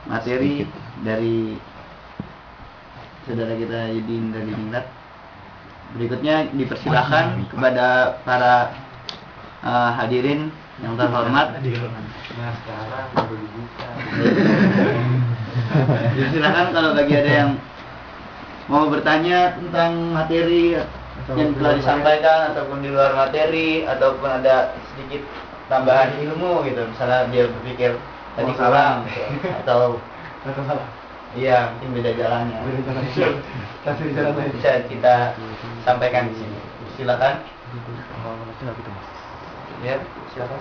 materi dari saudara kita Yudin dari Ningrat. Berikutnya dipersilakan kepada para hadirin yang terhormat. Nah sekarang baru dibuka. Silakan kalau bagi ada yang mau bertanya tentang materi yang telah disampaikan ataupun di luar materi ataupun ada sedikit tambahan ilmu gitu, misalnya dia berpikir tadi kurang gitu, atau iya mungkin beda jalannya, bisa kita sampaikan di sini. Silakan. Ya, silakan.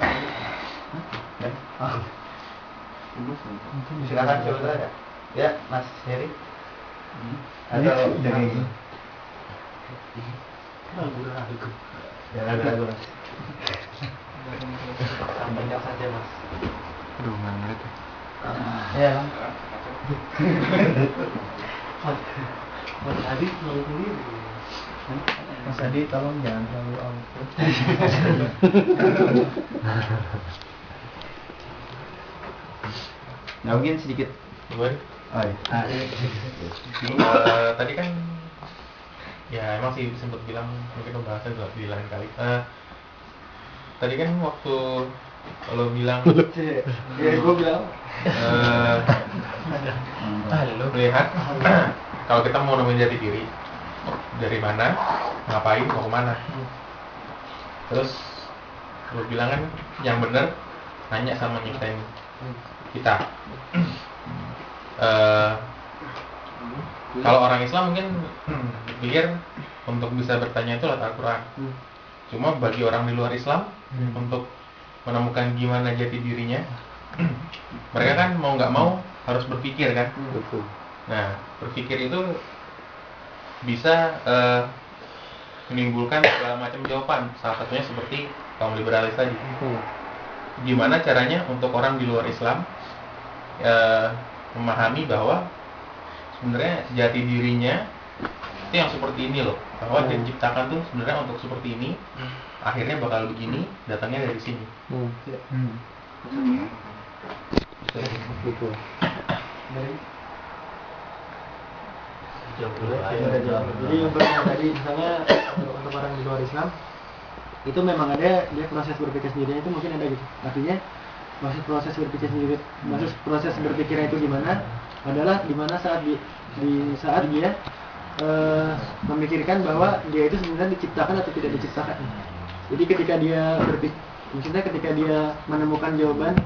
Silakan coba ada. Ya, Mas Heri. Atau jangan ragu Mas. Sampaikan saja Mas. Aduh, nggak ngerti. Ya. Mas Adi selalu sendiri. Mas Adi tolong jangan terlalu awkward. Nah, mungkin sedikit. Gue Oh, iya. tadi kan ya emang sih sempat bilang mungkin pembahasan juga di lain kali. Tadi kan waktu kalau bilang Ya, gue bilang. Melihat kalau kita mau nemuin jati diri dari mana, ngapain, mau kemana. Terus lu bilang kan yang benar nanya sama nyiptain kita. Kalau orang Islam mungkin pikir untuk bisa bertanya itu lewat Al-Quran. Cuma bagi orang di luar Islam untuk menemukan gimana jati dirinya, mereka kan mau nggak mau harus berpikir kan. Nah, berpikir itu bisa menimbulkan segala macam jawaban. Salah satunya seperti kaum liberalis tadi. Gimana caranya untuk orang di luar Islam memahami bahwa sebenarnya jati dirinya itu yang seperti ini loh, bahwa dia diciptakan tuh sebenarnya untuk seperti ini, akhirnya bakal begini, datangnya dari sini. Jadi yang pertama tadi misalnya untuk orang di luar Islam itu memang ada dia proses berpikir sendirinya itu mungkin ada gitu. Artinya proses berpikir sendiri, proses berpikirnya itu gimana adalah dimana saat di saat dia memikirkan bahwa dia itu sebenarnya diciptakan atau tidak diciptakan. Jadi ketika dia berpikir, maksudnya ketika dia menemukan jawaban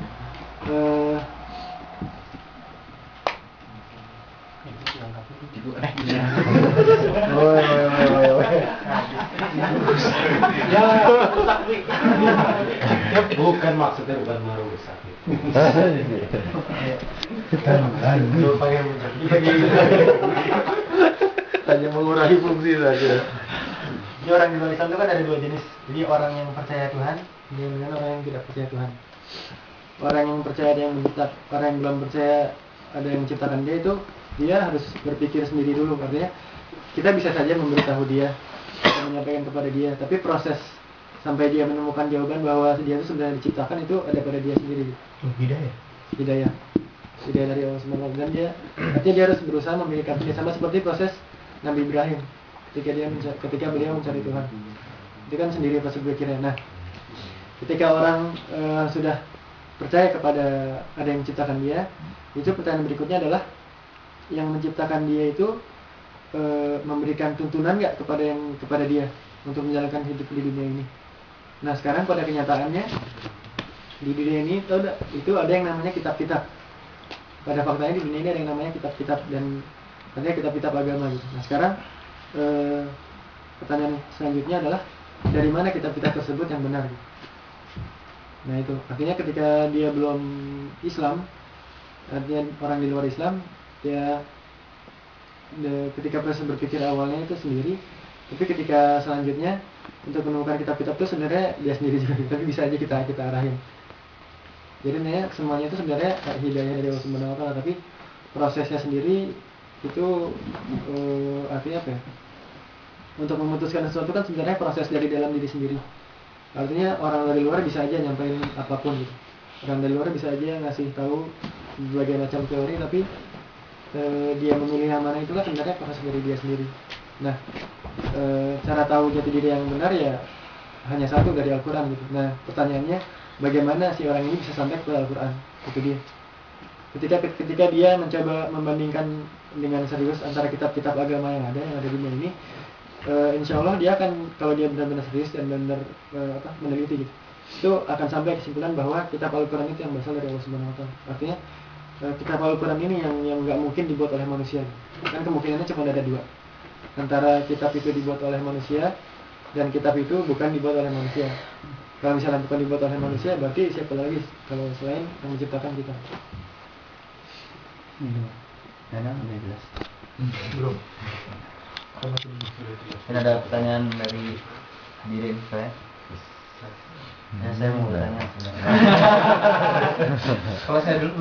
Bukan maksudnya bukan marah sakit. hanya mengurangi fungsi saja. Jadi orang di luar Islam itu kan ada dua jenis. Jadi orang yang percaya Tuhan, dengan orang yang tidak percaya Tuhan. Orang yang percaya ada yang menciptakan, orang yang belum percaya ada yang menciptakan dia itu dia harus berpikir sendiri dulu. Artinya kita bisa saja memberitahu dia, atau menyampaikan kepada dia, tapi proses sampai dia menemukan jawaban bahwa dia itu sebenarnya diciptakan itu ada pada dia sendiri. Hidayah dari Allah SWT. Dan dia artinya dia harus berusaha memiliki sama seperti proses Nabi Ibrahim ketika beliau mencari Tuhan. Itu kan sendiri proses berpikirnya. Nah, ketika orang sudah percaya kepada ada yang menciptakan dia, itu pertanyaan berikutnya adalah yang menciptakan dia itu memberikan tuntunan nggak kepada dia untuk menjalankan hidup di dunia ini. Nah, sekarang pada kenyataannya di dunia ini itu ada yang namanya kitab-kitab. Pada faktanya di dunia ini ada yang namanya kitab-kitab dan artinya kitab-kitab agama gitu. Nah, sekarang pertanyaan selanjutnya adalah dari mana kitab-kitab tersebut yang benar gitu. Nah, itu artinya ketika dia belum Islam, artinya orang di luar Islam, dia ketika proses berpikir awalnya itu sendiri, tapi ketika selanjutnya untuk menemukan kitab-kitab itu sebenarnya dia sendiri juga, tapi bisa aja kita arahin. Jadi semuanya itu sebenarnya hidayah dari Allah Subhanahu wa Ta'ala, tapi prosesnya sendiri itu artinya apa ya? Untuk memutuskan sesuatu kan sebenarnya proses dari dalam diri sendiri. Artinya orang dari luar bisa aja nyampein apapun gitu. Orang dari luar bisa aja ngasih tahu berbagai macam teori, tapi dia memilih yang mana itulah sebenarnya proses dari dia sendiri. Nah, cara tahu jati diri yang benar ya hanya satu, dari Al-Quran gitu. Nah, pertanyaannya bagaimana si orang ini bisa sampai ke Al-Quran? Itu dia. Ketika dia mencoba membandingkan dengan serius antara kitab-kitab agama yang ada di dunia ini, insya Allah dia akan, kalau dia benar-benar serius dan benar meneliti gitu, itu akan sampai kesimpulan bahwa kitab Al-Quran itu yang berasal dari Allah Subhanahu Wa Taala. Artinya kitab Al-Quran ini yang nggak mungkin dibuat oleh manusia. Kan kemungkinannya cuma ada dua, antara kitab itu dibuat oleh manusia dan kitab itu bukan dibuat oleh manusia. Kalau misalnya bukan dibuat oleh manusia, berarti siapa lagi kalau selain yang menciptakan kita? Udah jelas. Belum. Ini ada pertanyaan dari hadirin saya. Ya, saya mau bertanya sebenarnya. Kalau saya dulu.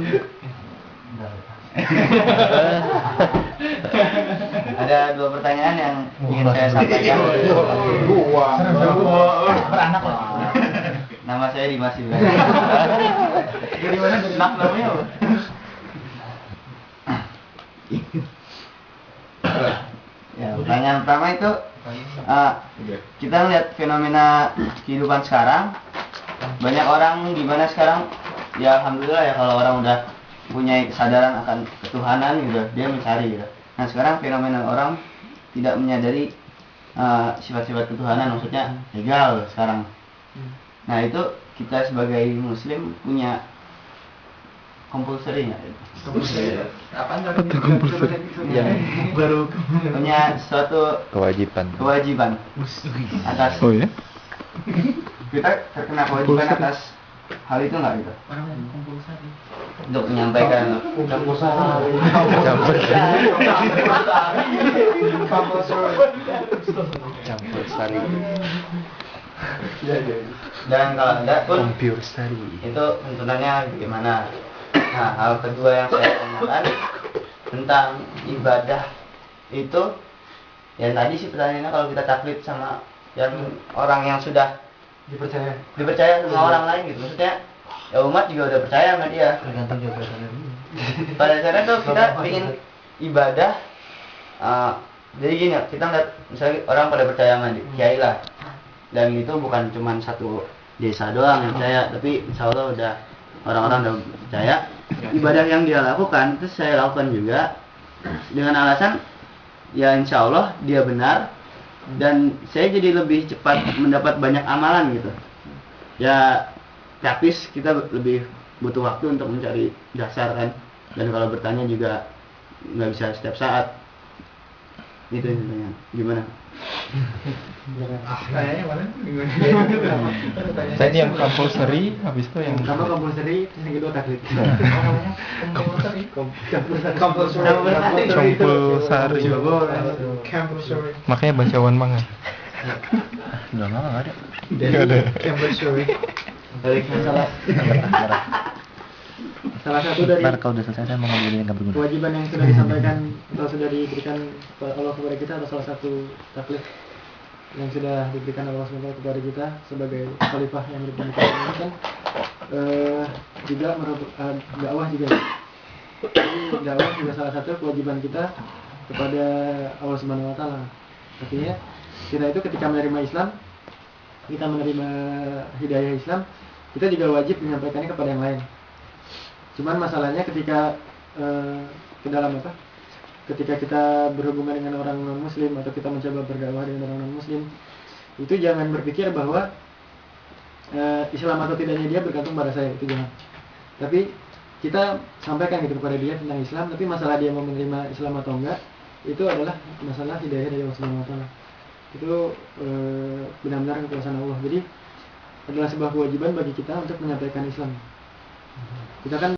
Ada dua pertanyaan yang ingin saya sampaikan. Beranak lah. Nama saya Dimas juga. Dari mana? Nak namanya apa? Ya, pertanyaan pertama itu kita melihat fenomena kehidupan sekarang, banyak orang di mana sekarang, ya alhamdulillah ya kalau orang udah punya kesadaran akan ketuhanan gitu, dia mencari gitu. Nah sekarang fenomena orang tidak menyadari sifat-sifat ketuhanan, maksudnya legal sekarang. Nah itu kita sebagai muslim punya compulsory nggak? Apaan Betul, compulsory. Ya, baru punya suatu kewajiban atas Oh ya? kita terkena kewajiban atas hal itu nggak gitu? Orang yang compulsory. Untuk menyampaikan Campur sari. dan kalau enggak pun Kompur sari. itu tuntunannya bagaimana? Nah, hal kedua yang saya tanyakan tentang ibadah itu, yang tadi sih pertanyaannya kalau kita taklid sama yang orang yang sudah dipercaya sama orang lain gitu, maksudnya ya umat juga udah percaya sama dia. Tergantung jabatannya dulu. Pada dasarnya tuh kita bikin ibadah, jadi gini, kita ngeliat misalnya orang pada percaya sama kiai lah, dan itu bukan cuma satu desa doang yang percaya, tapi insya Allah udah orang-orang udah percaya. Ibadah yang dia lakukan itu saya lakukan juga dengan alasan ya insya Allah dia benar, dan saya jadi lebih cepat mendapat banyak amalan gitu. Ya praktis kita lebih butuh waktu untuk mencari dasar kan, dan kalau bertanya juga nggak bisa setiap saat. Itu intinya. Gimana? Kayaknya mana? Tadi yang compulsory, habis itu yang Pertama compulsory, terus yang kedua taklid. Compulsory. Makanya baca Wan Manga. Udah lama nggak ada. Nggak ada. Balik masalah. Salah satu dari Ntar kalau udah selesai saya mau ngobrolin yang nggak berguna. kewajiban yang sudah disampaikan atau sudah diberikan Allah kepada kita adalah salah satu taklid yang sudah diberikan Allah SWT kepada kita sebagai khalifah yang hidup di muka bumi ini kan, juga dakwah juga. Jadi dakwah juga salah satu kewajiban kita kepada Allah Subhanahu Wa Taala. Artinya kita itu ketika menerima Islam, kita menerima hidayah Islam, kita juga wajib menyampaikannya kepada yang lain. Cuman masalahnya ketika ke dalam apa? Ketika kita berhubungan dengan orang non muslim atau kita mencoba berdakwah dengan orang non muslim, itu jangan berpikir bahwa Islam atau tidaknya dia bergantung pada saya, itu jangan. Tapi kita sampaikan gitu kepada dia tentang Islam, tapi masalah dia mau menerima Islam atau enggak, itu adalah masalah hidayah dari Allah Subhanahu Wa Taala. Itu benar-benar kekuasaan Allah. Jadi adalah sebuah kewajiban bagi kita untuk menyampaikan Islam. Kita kan